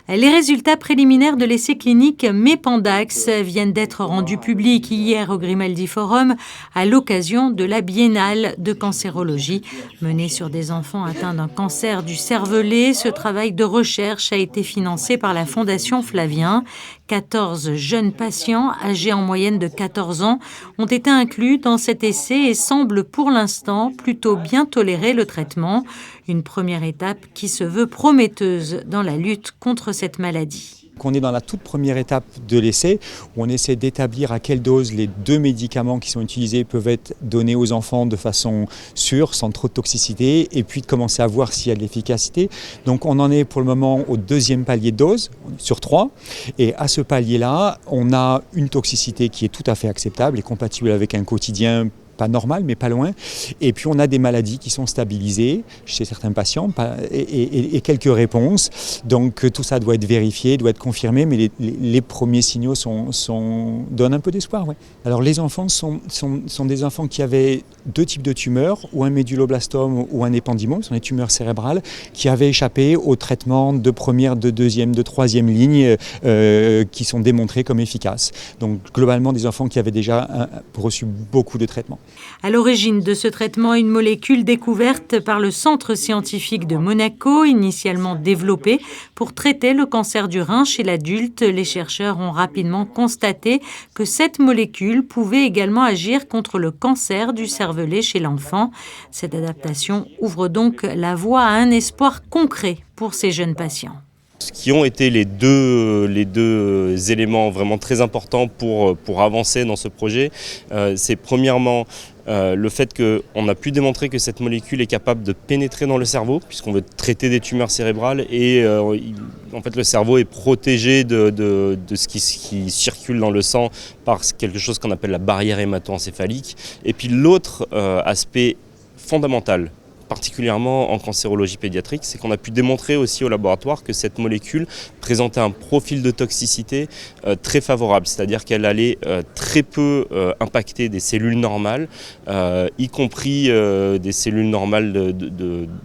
Les résultats préliminaires de l'essai clinique Mépandax viennent d'être rendus publics hier au Grimaldi Forum à l'occasion de la Biennale de cancérologie. Mené sur des enfants atteints d'un cancer du cervelet, ce travail de recherche a été financé par la Fondation Flavien. 14 jeunes patients âgés en moyenne de 14 ans ont été inclus dans cet essai et semblent pour l'instant plutôt bien tolérer le traitement. Une première étape qui se veut prometteuse dans la lutte contre cette maladie. On est dans la toute première étape de l'essai où on essaie d'établir à quelle dose les 2 médicaments qui sont utilisés peuvent être donnés aux enfants de façon sûre, sans trop de toxicité, et puis de commencer à voir s'il y a de l'efficacité. Donc on en est pour le moment au 2e palier de dose sur 3, et à ce palier-là, on a une toxicité qui est tout à fait acceptable et compatible avec un quotidien pas normal, mais pas loin. Et puis on a des maladies qui sont stabilisées chez certains patients et quelques réponses. Donc tout ça doit être vérifié, doit être confirmé, mais les premiers signaux donnent un peu d'espoir. Ouais. Alors les enfants sont des enfants qui avaient 2 types de tumeurs, ou un méduloblastome ou un épendymome, ce sont des tumeurs cérébrales, qui avaient échappé au traitement de première, de deuxième, de troisième ligne qui sont démontrés comme efficaces. Donc globalement des enfants qui avaient déjà reçu beaucoup de traitements. À l'origine de ce traitement, une molécule découverte par le Centre scientifique de Monaco, initialement développée pour traiter le cancer du rein chez l'adulte. Les chercheurs ont rapidement constaté que cette molécule pouvait également agir contre le cancer du cervelet chez l'enfant. Cette adaptation ouvre donc la voie à un espoir concret pour ces jeunes patients. Ce qui ont été les deux éléments vraiment très importants pour avancer dans ce projet, c'est premièrement le fait qu'on a pu démontrer que cette molécule est capable de pénétrer dans le cerveau, puisqu'on veut traiter des tumeurs cérébrales, et en fait le cerveau est protégé de ce qui circule dans le sang par quelque chose qu'on appelle la barrière hémato-encéphalique. Et puis l'autre aspect fondamental, particulièrement en cancérologie pédiatrique, c'est qu'on a pu démontrer aussi au laboratoire que cette molécule présentait un profil de toxicité très favorable, c'est-à-dire qu'elle allait très peu impacter des cellules normales, y compris des cellules normales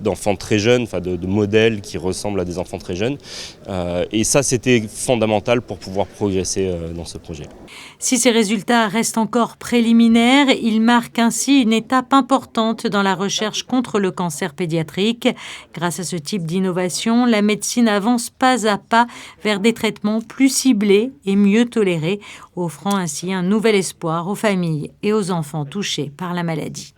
d'enfants très jeunes, enfin de modèles qui ressemblent à des enfants très jeunes. Et ça, c'était fondamental pour pouvoir progresser dans ce projet. Si ces résultats restent encore préliminaires, ils marquent ainsi une étape importante dans la recherche contre le cancer pédiatrique. Grâce à ce type d'innovation, la médecine avance pas à pas vers des traitements plus ciblés et mieux tolérés, offrant ainsi un nouvel espoir aux familles et aux enfants touchés par la maladie.